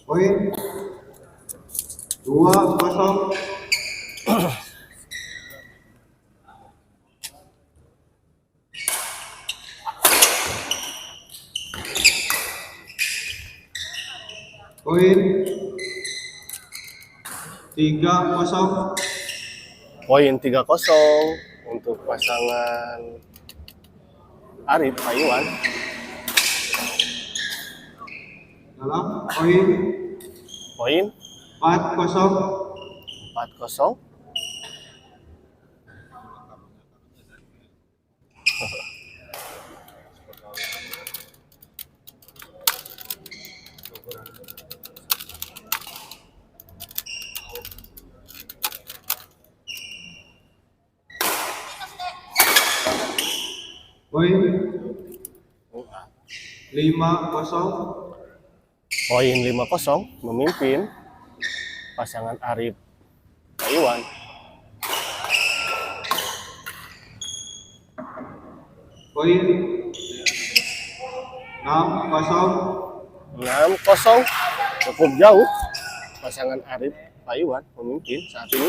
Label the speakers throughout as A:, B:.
A: Poin 2-0. Poin 3-0.
B: Poin 3-0 untuk pasangan Arif Payuan.
A: Dalam
B: Poin
A: 4-0.
B: 4-0.
A: Poin 5-0.
B: Poin 5-0 memimpin pasangan Arif Payuan.
A: Poin 6-0.
B: 6-0 cukup jauh pasangan Arif Payuan memimpin saat ini.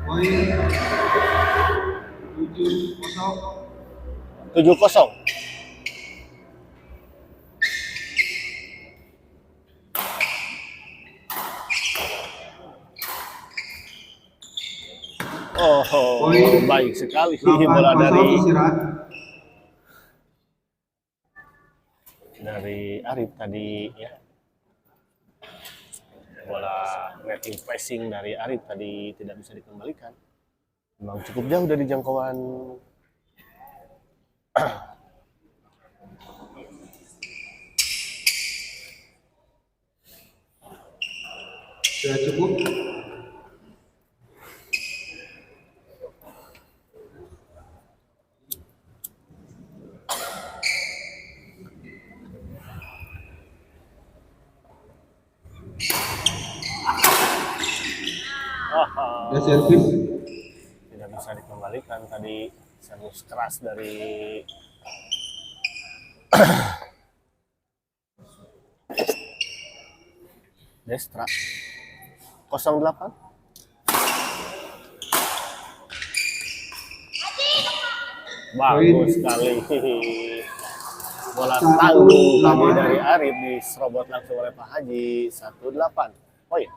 A: Poin 7-0.
B: 7-0. Oh, baik sekali bola dari Arif tadi ya. Bola netting pressing dari Arif tadi tidak bisa dikembalikan. Memang cukup jauh dari jangkauan
A: sudah cukup. Ya, servis
B: tidak bisa dikembalikan tadi, servis keras dari Destra. 08. Bagus sekali bola tanggung tadi dari Arif diserobot langsung oleh Pak Haji. 1-8 poin.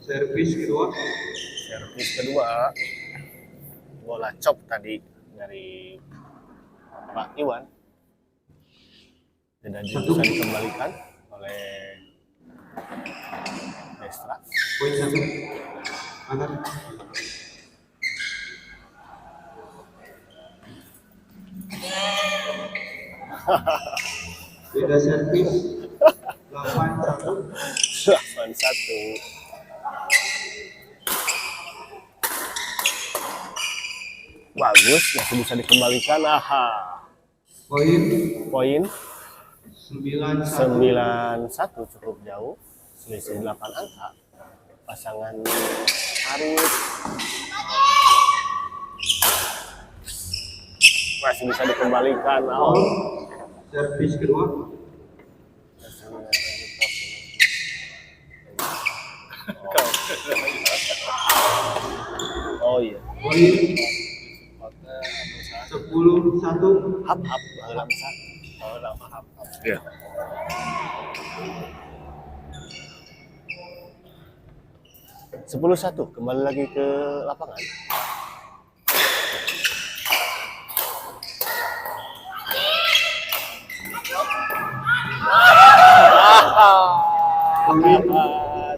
A: Servis
B: kedua bola chop tadi dari Pak Iwan tidak bisa dikembalikan oleh Destra.
A: Poin 1 anak. Beda servis 8-1.
B: 8-1. Bagus, masih bisa dikembalikan. Poin 9-1 cukup jauh, selisih 8 angka. Pasangan Arif masih bisa dikembalikan.
A: Servis kedua.
B: Oh iya.
A: Poin 10-1.
B: Hap dalam hap. Ya. Sepuluh satu, kembali lagi ke lapangan.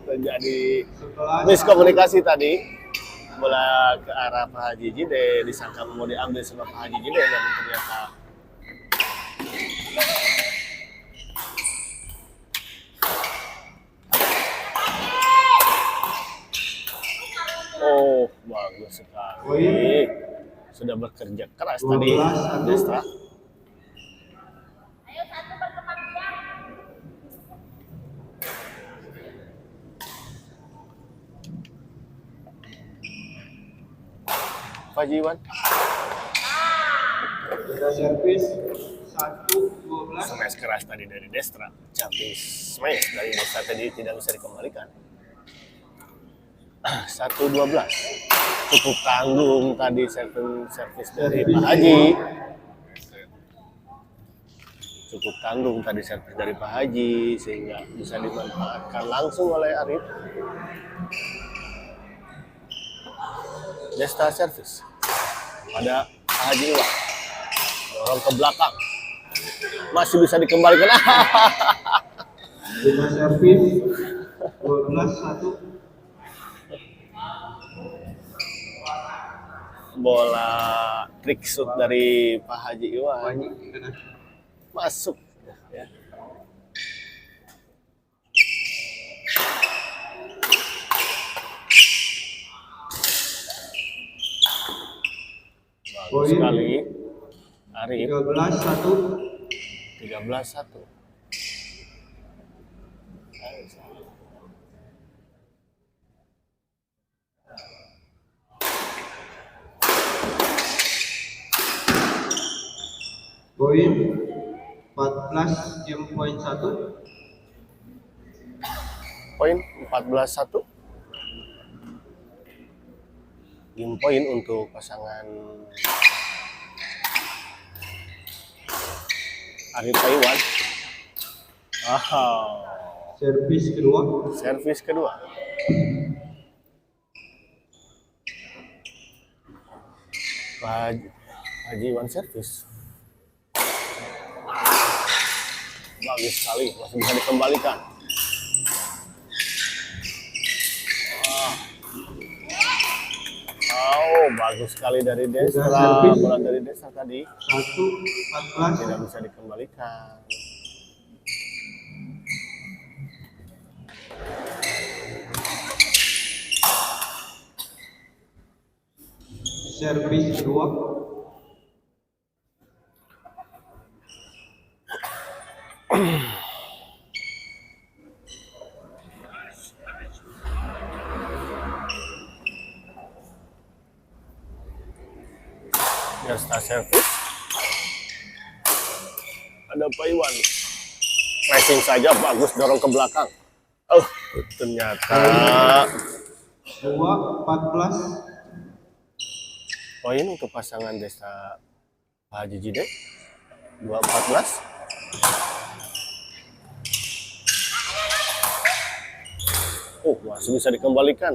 B: Terjadi miskomunikasi tadi. Bola ke arah Pak Haji Jide, disangka mau diambil sama Pak Haji Jide, namun ternyata bagus sekali. Sudah bekerja keras tadi Destra. Haji Iwan.
A: Sudah servis 1-12.
B: Smash keras tadi dari Destra. Camping smash dari Destra tadi tidak bisa dikembalikan. 1-12. Cukup tanggung tadi servis dari Pak Haji. Cukup tanggung tadi servis dari Pak Haji sehingga bisa dimanfaatkan langsung oleh Arif. Destra servis pada Pak Haji Iwan. Dorong ke belakang. Masih bisa dikembalikan.
A: Sudah servis 12-1.
B: Bola trick shoot dari Pak Haji Iwan
A: Banyak kena.
B: masuk ya. Bagus
A: Poin.
B: sekali Arif.
A: 13-1.
B: 13-1.
A: Poin 14 game poin 1.
B: Poin 14-1. Game poin untuk pasangan Arif Taiwan.
A: Servis kedua.
B: Servis kedua. Pak Haji Iwan servis. Bagus sekali, masih bisa dikembalikan. Bagus sekali dari Destra. Bola dari Destra tadi
A: 1-14.
B: tidak bisa dikembalikan.
A: Servis kedua.
B: Destra servis. Ada Pak Iwan. Pressing saja bagus, dorong ke belakang. Ternyata
A: 2-14.
B: poin untuk pasangan Destra Pak Haji Jide. 2-14. Masih bisa dikembalikan.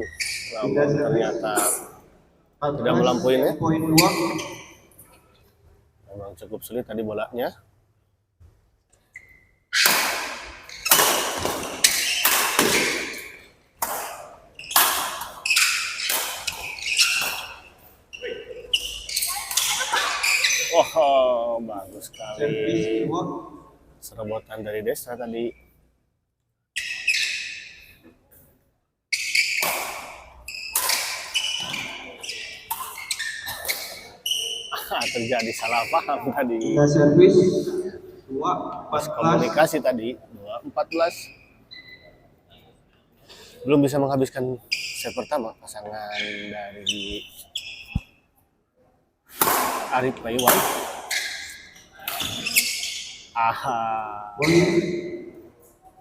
B: Namun ternyata tidak melampauinya.
A: Poin 2.
B: Memang cukup sulit tadi bolanya. Bagus sekali.
A: Servis kedua.
B: Serobotan dari Destra tadi. Terjadi salah paham tadi.
A: Sudah servis 2-14.
B: Komunikasi tadi 2-14. Belum bisa menghabiskan set pertama pasangan dari Arif Taiwan.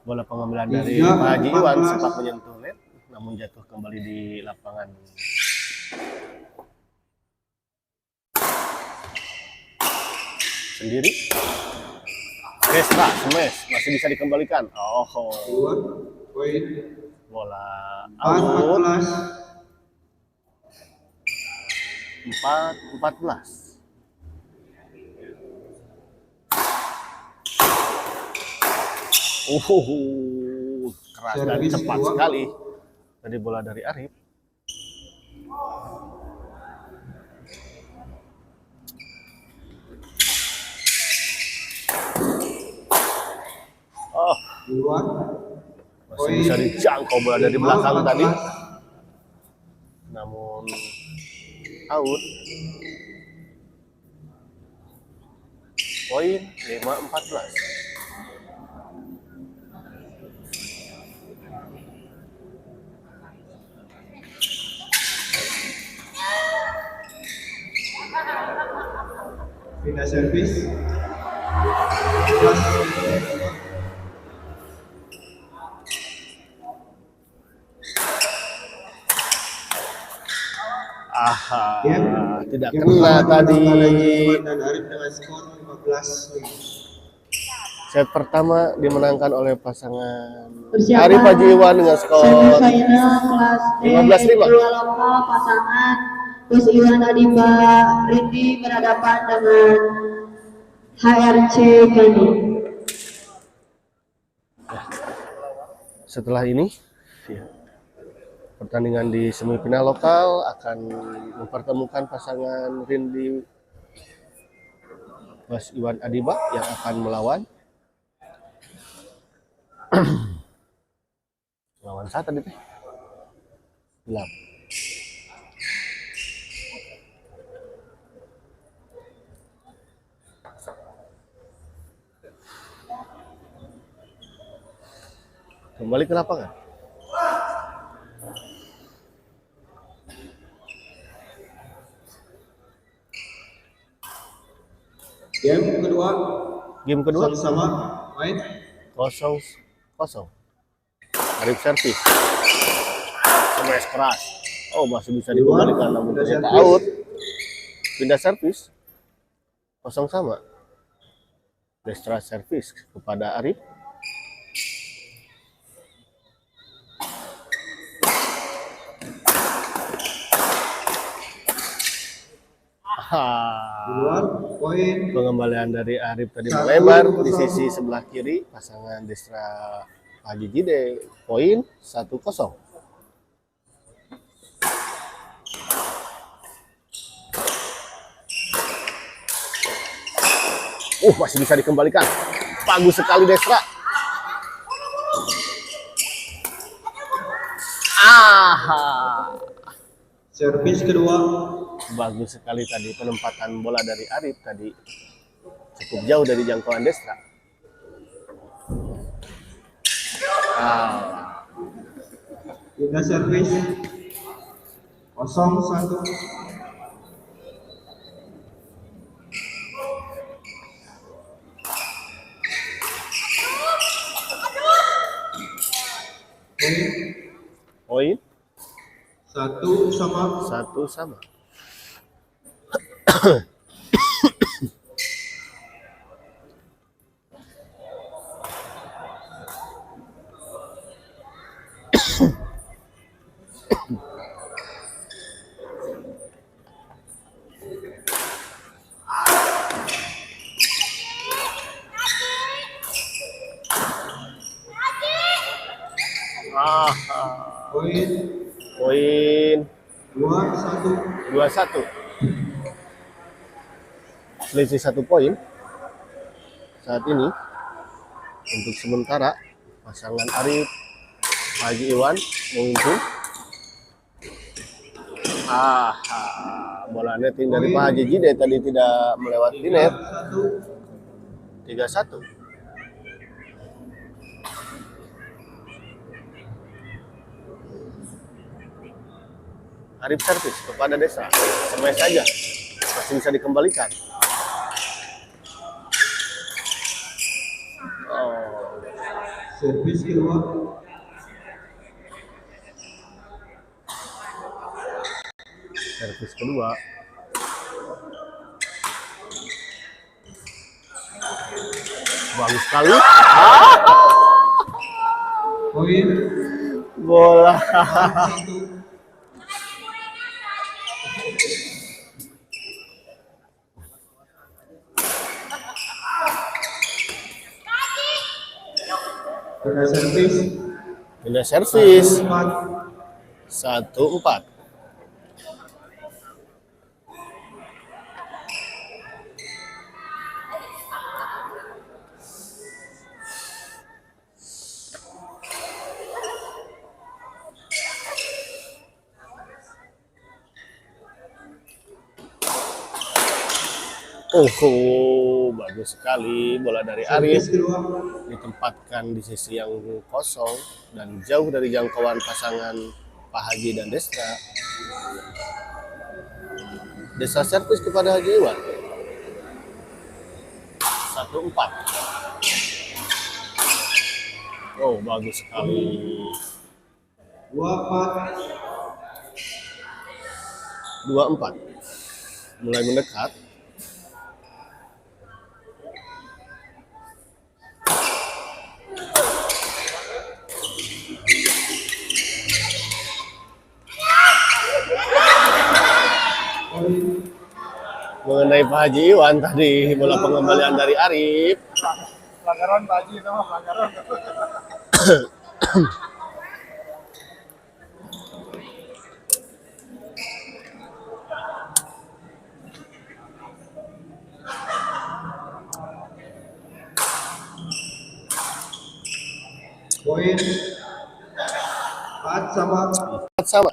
B: Bola pengambilan dari Pak Haji Iwan sempat menyentuh net, namun jatuh kembali di lapangan. Sendiri. Destra smash masih bisa dikembalikan.
A: 2 poin.
B: Bola out. 4-14. Keras dan
A: Servis
B: cepat
A: kedua.
B: sekali dari bola dari Arif.
A: Duluan.
B: Masih bisa dijangkau bola dari belakang tadi. Namun out. Poin 5-14.
A: Pindah servis. 15.
B: Aha,
A: Game.
B: tidak
A: Game
B: kena
A: pertama
B: tadi.
A: dimenangkan Haji Iwan dan Arif dengan skor 15.
B: Set pertama dimenangkan oleh pasangan
C: Persiapan
B: Arif Haji Iwan dengan skor
C: semifinal kelas D
B: 15-5.
C: dua lokal pasangan Gus Iwan Adiba Rindi berhadapan dengan HRC Gani.
B: Setelah ini, pertandingan di semifinal lokal akan mempertemukan pasangan Rindi Mas Iwan Adiba yang akan melawan lawan saya tadi teh gelap. Kembali ke lapangan.
A: Game kedua.
B: Game kedua
A: Sama-sama. Main.
B: 0-0. Arif servis. Smash keras. Oh, masih bisa dikembalikan namun
A: Pindah
B: ternyata
A: servis.
B: out. Pindah servis. 0-0. Destra servis kepada Arif.
A: Luar. Poin.
B: Pengembalian dari Arif tadi
A: 1-0.
B: melebar di sisi sebelah kiri pasangan Destra Haji Jide. Poin 1-0. Masih bisa dikembalikan. Bagus sekali Destra.
A: Servis kedua.
B: Bagus sekali tadi penempatan bola dari Arif tadi. Cukup jauh dari jangkauan Destra.
A: Pindah servis. 0-1.
B: Poin
A: Satu sama.
B: 1-1.
A: Poin.
B: Poin
A: 2-1.
B: 2-1. Selisih 1 poin saat ini untuk sementara pasangan Arif Haji Iwan memimpin. Bola netting dari Pak Haji Jide tadi tidak melewati net. 3-1. Arif servis kepada Desa. Smash saja. Masih bisa dikembalikan.
A: Servis kedua.
B: Servis kedua. Bagus sekali.
A: Poin.
B: Bola.
A: 1. Pindah servis.
B: Pindah servis.
A: 1-4.
B: 1-4. Bagus sekali bola dari Arif.
A: Servis kedua.
B: Ditempatkan di sisi yang kosong dan jauh dari jangkauan pasangan Pak Haji dan Destra. Destra servis kepada Haji Iwan. 1-4. Oh, bagus sekali.
A: 2-4.
B: 2-4. Mulai mendekat.
A: Poin.
B: Mengenai Pak Haji Iwan tadi, bola pengembalian dari Arif.
A: Pelanggaran Pak Haji, no, pelanggaran. Poin. 4-sama.
B: 4-sama.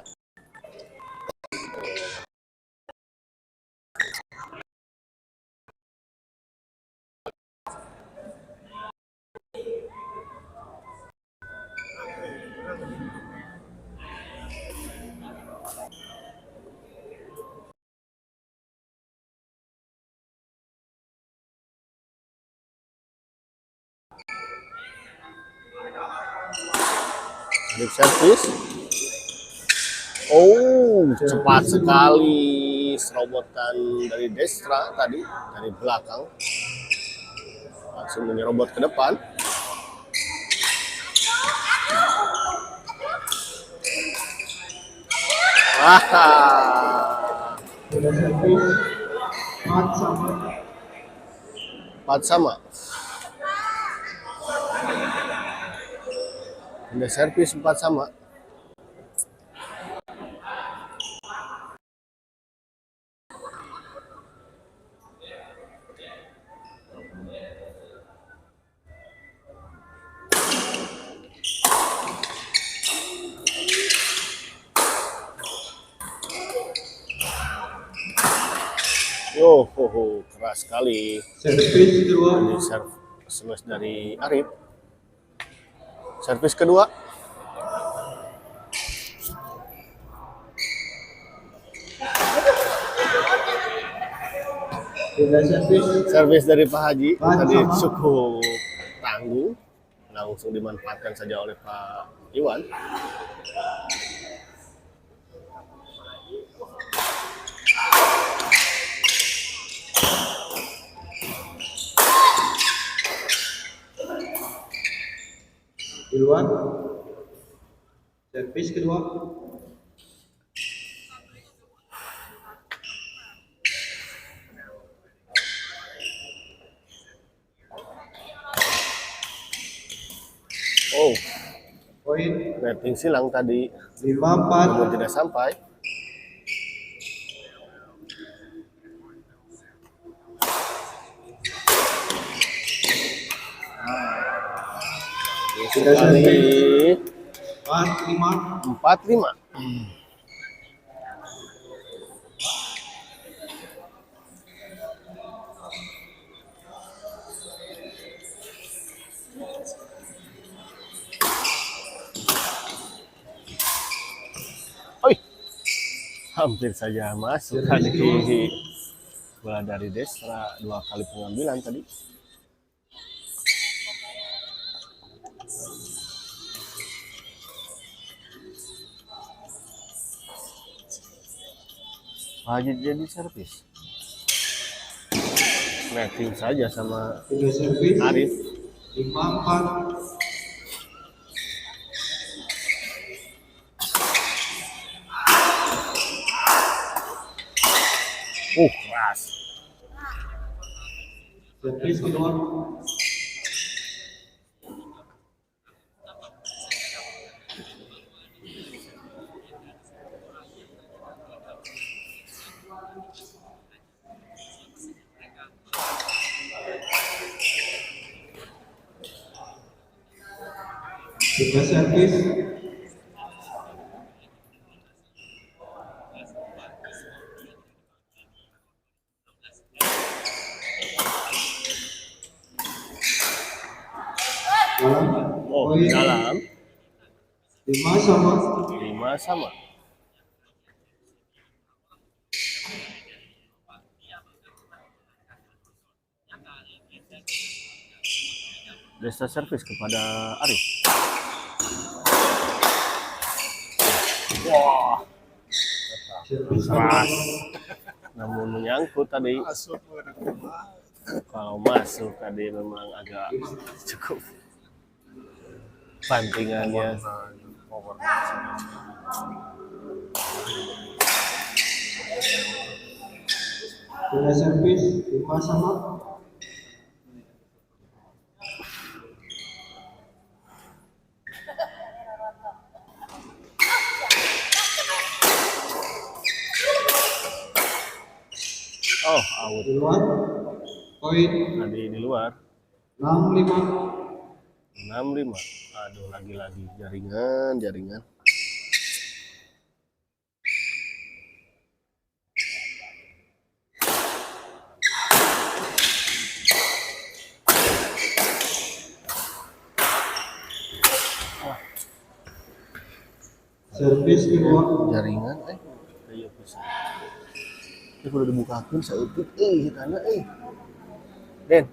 B: Arif servis. Oh, cepat sekali serobotan dari Destra tadi, dari belakang. Langsung menyerobot ke depan. Wah,
A: Sudah servis. 4-sama.
B: 4-sama. Udah servis 4-sama. Oh, keras sekali.
A: Servis kedua.
B: Ini servis dari Arif. Servis kedua.
A: Sudah servis.
B: Servis dari Pak Haji tadi
A: Sama.
B: cukup tangguh, langsung dimanfaatkan saja oleh Pak Iwan.
A: Duluan. Servis kedua.
B: Oh,
A: Poin.
B: netting silang tadi,
A: 5-4.
B: namun tidak sampai.
A: Sudah
B: Sekali
A: servis. 4-5.
B: 4-5. Oi, hampir saja masuk tadi. Bola dari Destra, 2 kali pengambilan tadi. Haji jadi servis. Netting saja sama
A: Sudah servis.
B: Arif.
A: 5-4.
B: Keras.
A: Servis kedua. Sudah servis. Dalam.
B: Oh,
A: Poin.
B: dalam.
A: 5-sama.
B: 5-sama. Desta servis kepada Arif. Wah,
A: Servis
B: keras. Namun menyangkut tadi. Kalau masuk tadi memang agak cukup pantingannya.
A: Sudah servis 5-sama.
B: Oh, out.
A: Di luar. Poin
B: Tadi di luar.
A: 6-5.
B: 6-5. Aduh, lagi-lagi jaringan.
A: Servis kedua.
B: Jaringan kayak bisa. Ini kudu dibukakeun saeutik hitana Den.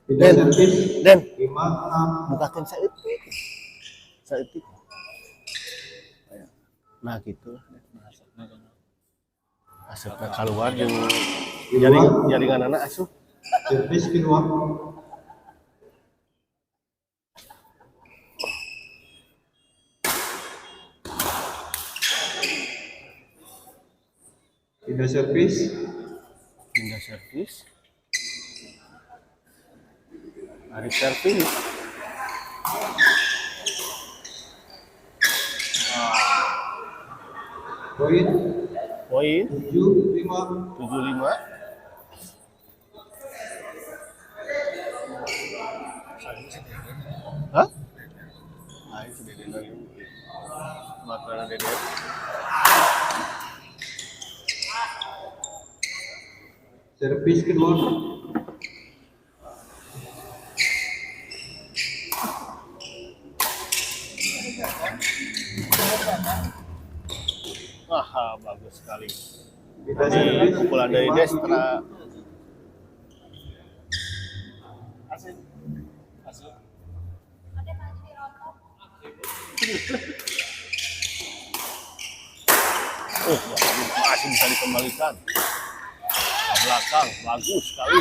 A: Tidak servis
B: Den.
A: 5-6.
B: Bukakeun saeutik. Nah gitu. Asupna keluar jeung jaringan anak asup.
A: Servis kedua. Tidak servis.
B: Pindah servis. Arif servis.
A: Poin
B: Poin
A: 7-5.
B: 75. Hah? Ayo sudah deden. Makanan deden.
A: Servis kedua.
B: Wah, bagus sekali.
A: Tidak
B: Ini
A: servis
B: pukulan dari
A: 5-7.
B: Destra. Masih bisa dikembalikan. Ke belakang, bagus sekali.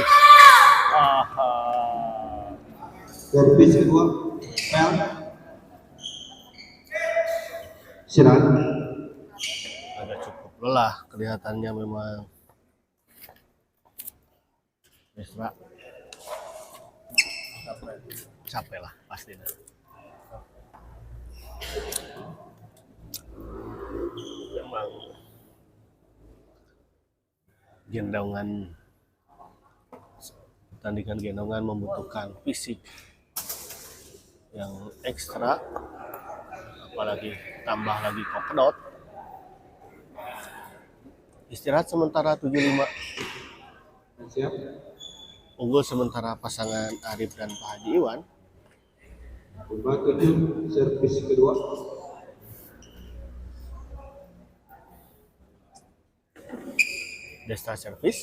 A: Servis kedua. Pel. Istirahat.
B: Agak cukup lelah kelihatannya memang. Destra. Capek lah pasti. Memang pertandingan gendongan membutuhkan fisik yang ekstra, apalagi tambah lagi kopdot. Istirahat sementara 75.
A: Siap.
B: Unggul sementara pasangan Arif dan Pak Haji Iwan.
A: 5-7. Servis kedua.
B: Destra servis.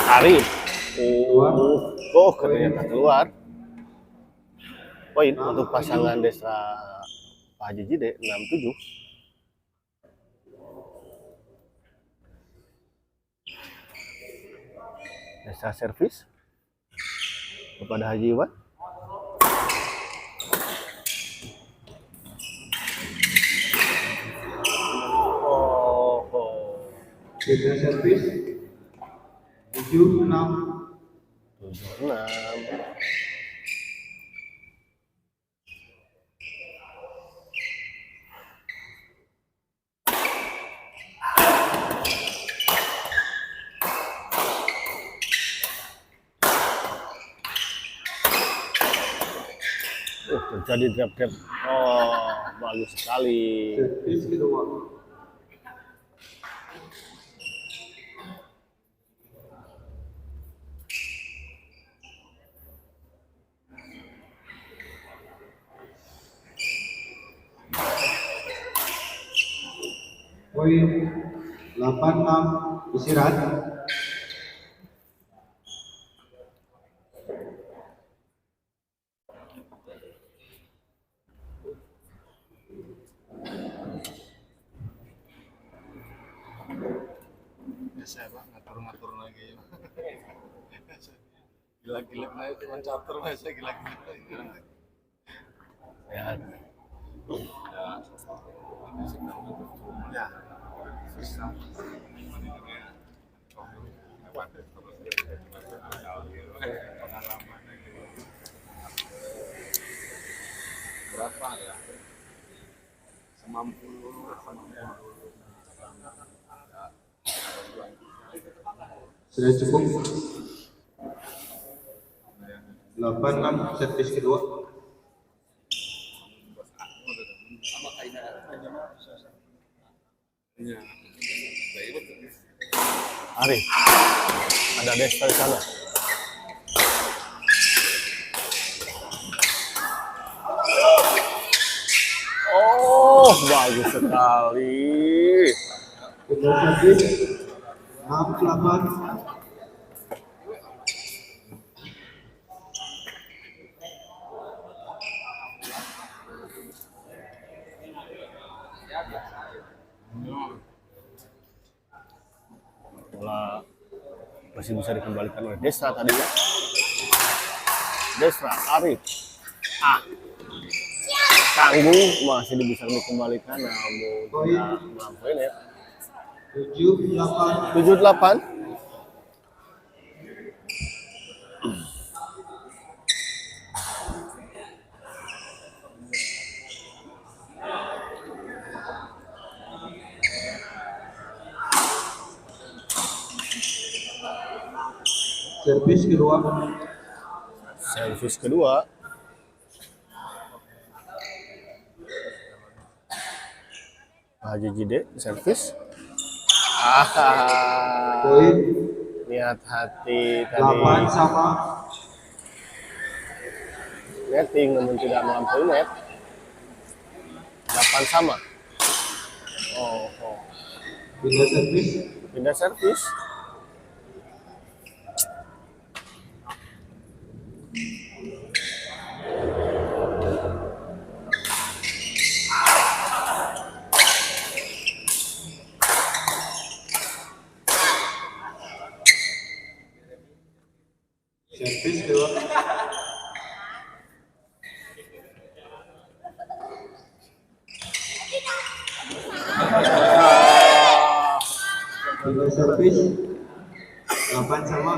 B: Arif. Ternyata keluar. Poin untuk pasangan Destra Pak Haji Jide 6-7. Destra servis kepada Haji Iwan.
A: Tidak servis 7-6.
B: 7-6. Terjadi drop. Oh, bagus sekali.
A: Servis kedua. Poin 86 istirahat.
D: Biasa Pak, ngatur-ngatur lagi. Gila-gila naik cuma catur biasa gila-gila.
B: Ya.
D: Ya. Susah. Berapa ya? Semampu lu,
A: Sudah cukup. 86 servis kedua.
D: Iya.
B: Arif, ada Desta di sana. Oh, bagus sekali.
A: Pindah servis 68.
B: Bola masih bisa dikembalikan oleh Desra tadi ya. Desra, Arif. Tanggung masih bisa dikembalikan namun tidak melampaui net.
A: 78.
B: 78.
A: Servis kedua.
B: Servis kedua. Haji Jide servis.
A: Poin
B: Niat hati
A: 8
B: tadi
A: sama.
B: netting namun tidak melampaui net. 8 sama. Oh.
A: Pindah servis.
B: Pindah servis.
A: Servis kedua. Pindah servis 8 sama.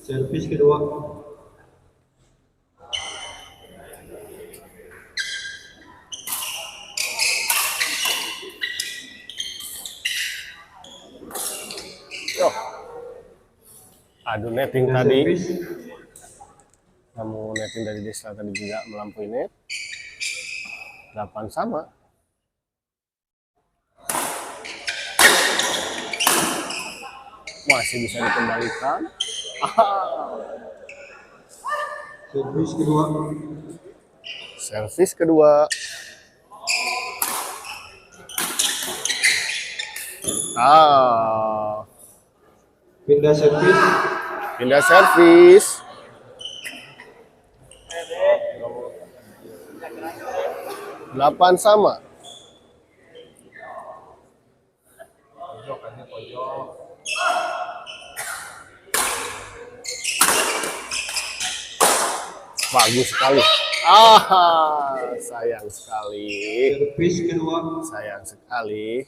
A: Servis kedua.
B: Yo. Aduh netting
A: Pindah
B: tadi.
A: servis.
B: Namun netting dari Desra tadi juga melampaui net. 8 sama. Masih bisa dikembalikan.
A: Servis kedua.
B: Servis kedua.
A: Pindah servis.
B: Pindah servis. 8 sama. Bagus sekali. Sayang sekali.
A: Servis kedua.
B: Sayang sekali.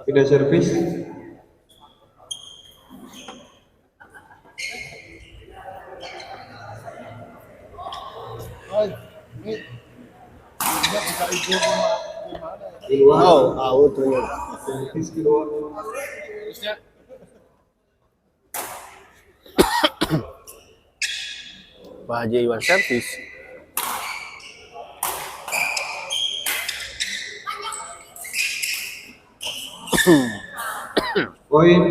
A: Pindah servis. Keluar.
B: Oh, out ternyata.
A: Servis kedua.
B: Pak Haji Iwan servis.
A: Poin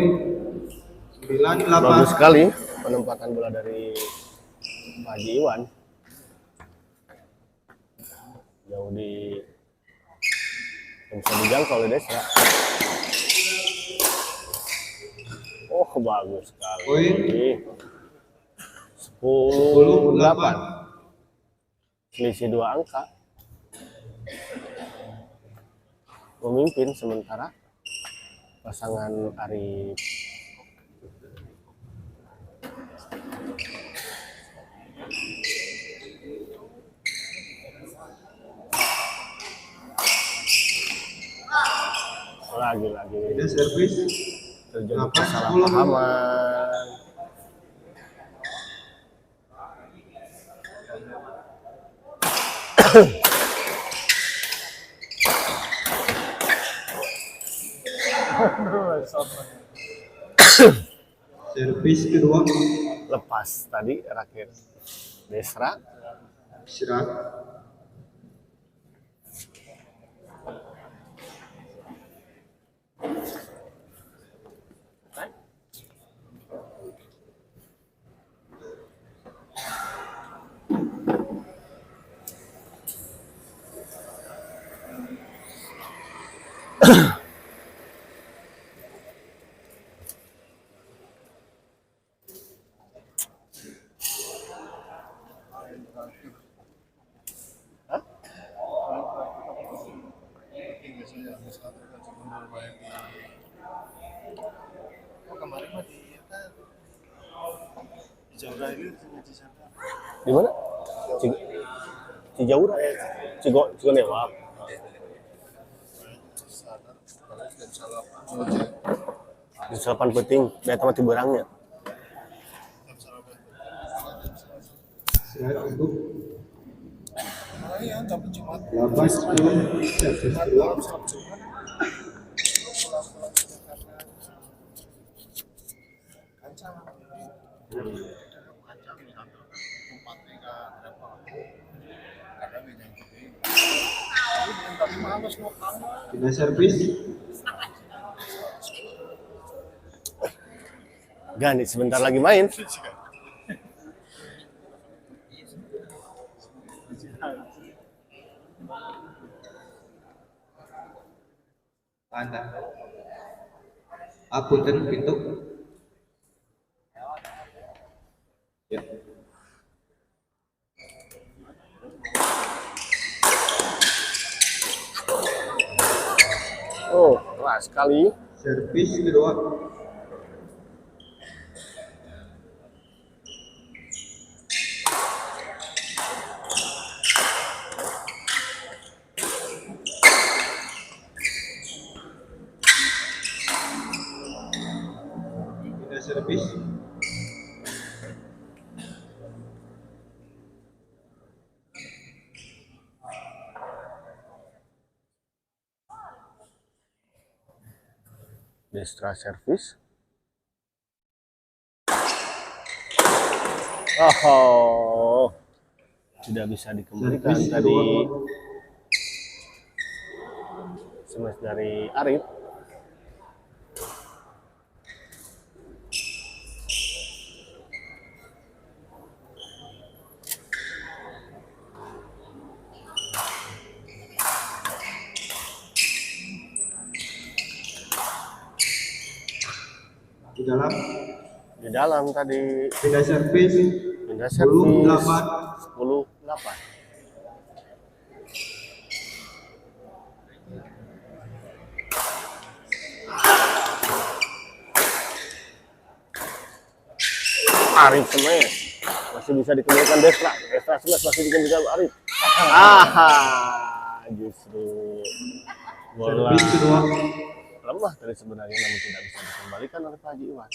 A: 9-8.
B: Bagus sekali penempatan bola dari Pak Haji Iwan. Jauh di yang bisa dijangkau oleh Desra. Oh, bagus sekali.
A: Poin
B: 10-8. Selisih 2 angka. Memimpin sementara pasangan Arif lagi
A: Pindah servis.
B: terjadi
A: 8-10.
B: kesalahpahaman.
A: Servis kedua.
B: Lepas tadi raket Desra.
A: Istirahat.
B: Di mana? Cijaura. Cigonewa. Di salapan penting, dari tempat tiberangnya.
A: Istirahat untuk 8-10. Servis kedua. Pindah servis.
B: Gani sebentar lagi main.
A: Anda. Apunten pintu. Ya.
B: Oh, keras sekali.
A: Servis kedua. Pindah servis.
B: Destra servis. Oh, tidak bisa dikembalikan
A: Servis
B: tadi.
A: kedua.
B: Smash dari Arif. Di dalam tadi.
A: Pindah servis.
B: Pindah servis
A: 10-8.
B: 10-8. Arif smash masih bisa dikembalikan Desra. Desra smash masih dikembalikan Arif. Justru bola
A: Servis kedua.
B: lemah tadi sebenarnya, namun tidak bisa dikembalikan oleh Pak Haji Iwan.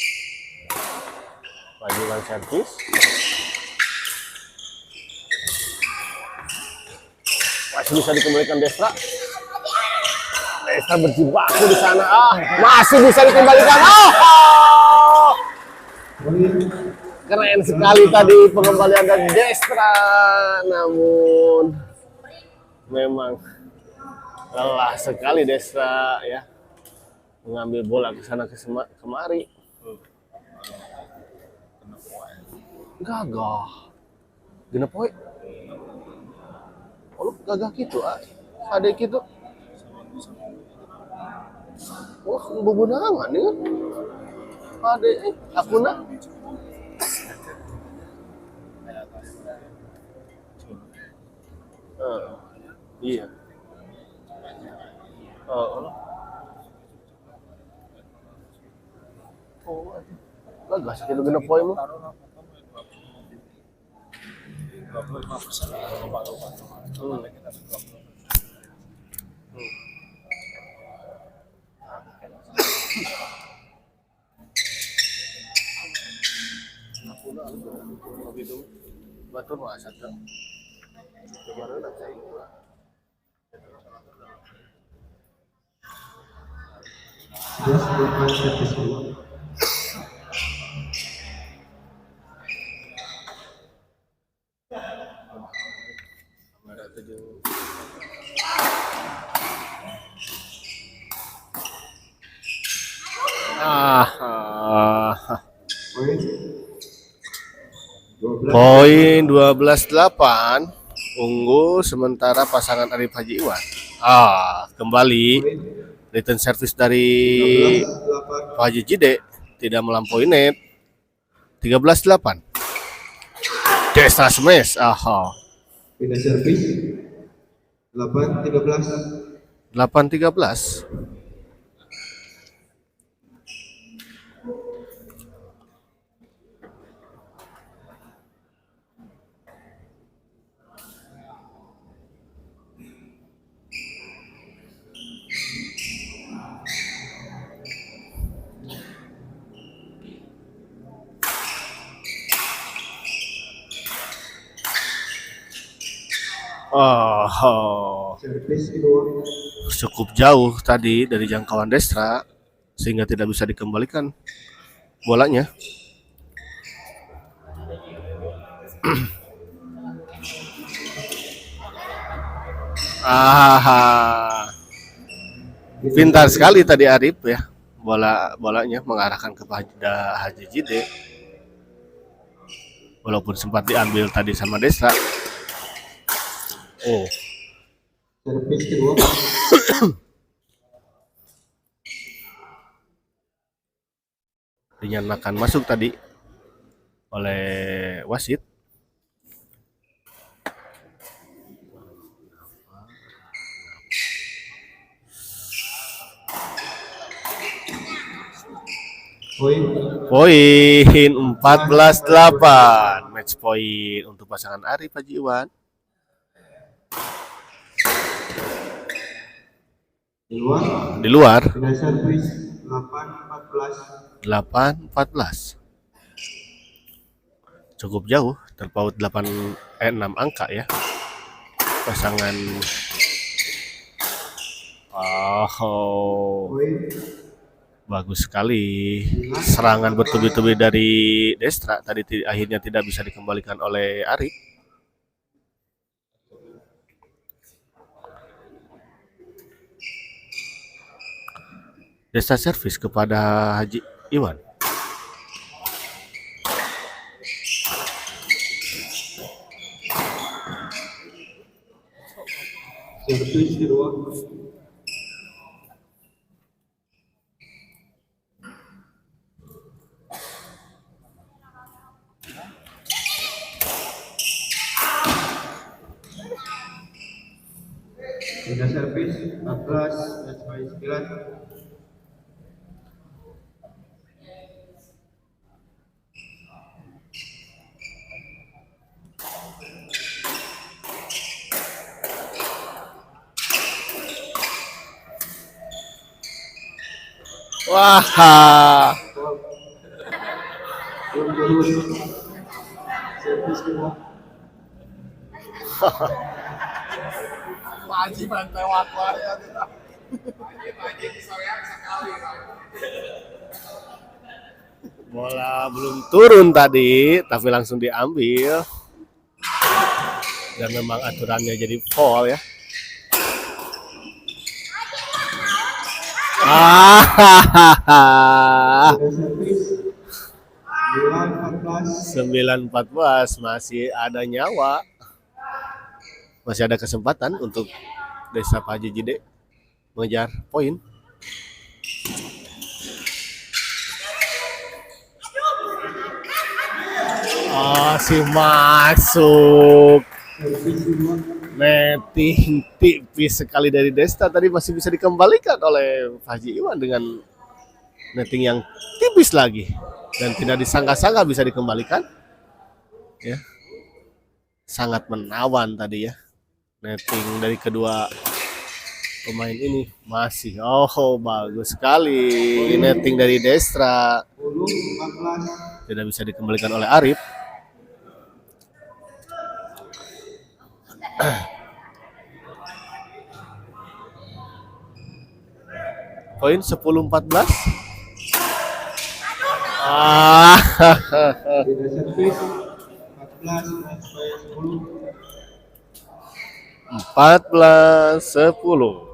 B: Pak Haji Iwan servis. Masih bisa dikembalikan Destra. Destra berjibaku di sana. Masih bisa dikembalikan. Keren sekali tadi pengembalian dari Destra. Namun memang lelah sekali Destra ya. Mengambil bola ke sana kemari. Gagah. Genep poe. Oh, gagah gitu adek gitu. Wah, bebenangan ya. Adek akuna. Iya. Gagah sekitu genep poe mah.
D: 25% lomba-lomba.
B: Batur mah satu. Kemarin ada saya.
A: Just 8 servis kedua.
B: Poin 12-8 unggul sementara pasangan Arif Haji Iwan. Kembali return service dari
A: 13-8.
B: Pak Haji Jide tidak melampaui net. 13-8. Destra smash.
A: Pindah servis 8-13.
B: 8-13.
A: Servis kedua.
B: Cukup jauh tadi dari jangkauan Destra sehingga tidak bisa dikembalikan bolanya. Pintar sekali tadi Arif ya, bolanya mengarahkan ke Haji Jide. Walaupun sempat diambil tadi sama Destra.
A: Servis kedua.
B: Dinyatakan masuk tadi oleh wasit. Poin 14-8. Match point untuk pasangan Arif Haji Iwan. Di luar.
A: Pindah servis 8-14.
B: 8-14. Cukup jauh, terpaut 6 angka ya. Pasangan bagus sekali serangan bertubi-tubi dari Destra tadi akhirnya tidak bisa dikembalikan oleh Arif. Destra servis kepada Haji Iwan.
A: Servis kedua. Pindah servis 14-9.
B: Wah.
A: Servis kedua.
D: Haji bantai wakar ya.
B: Bola belum turun tadi, tapi langsung diambil. Dan memang aturannya jadi foul ya.
A: Sudah servis
B: 9-14 masih ada nyawa. Masih ada kesempatan untuk Desa Pak Haji Jide mengejar poin. Masih masuk.
A: servis kedua
B: Netting tipis sekali dari Desta tadi masih bisa dikembalikan oleh Haji Iwan dengan netting yang tipis lagi dan tidak disangka-sangka bisa dikembalikan. Ya. Sangat menawan tadi ya. Netting dari kedua pemain ini masih bagus sekali netting dari Destra
A: 10-14.
B: tidak bisa dikembalikan oleh Arif. Poin 10-14.
A: Sudah servis 14 sampai 10.
B: 14-10.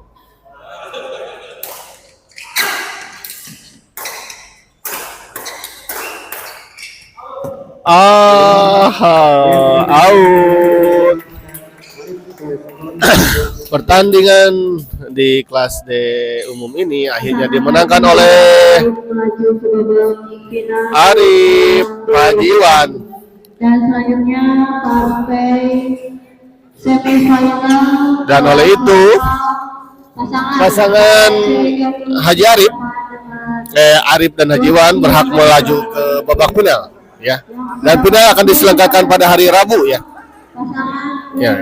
B: Out. Pertandingan di kelas D umum ini akhirnya dimenangkan oleh
C: Melaju ke babak pimpinan
B: Arif Haji Iwan.
C: dan selanjutnya sampai semifinal
B: Dan oleh itu pasangan Haji Arif Arif dan Haji Iwan berhak melaju ke babak final ya. Dan final akan diselenggarakan pada hari Rabu ya. Ya.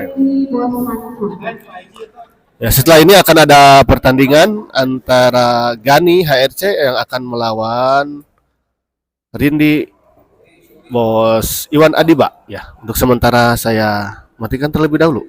B: Ya, setelah ini akan ada pertandingan antara Gani HRC yang akan melawan Rindi Bos Iwan Adiba ya. Untuk sementara saya matikan terlebih dahulu.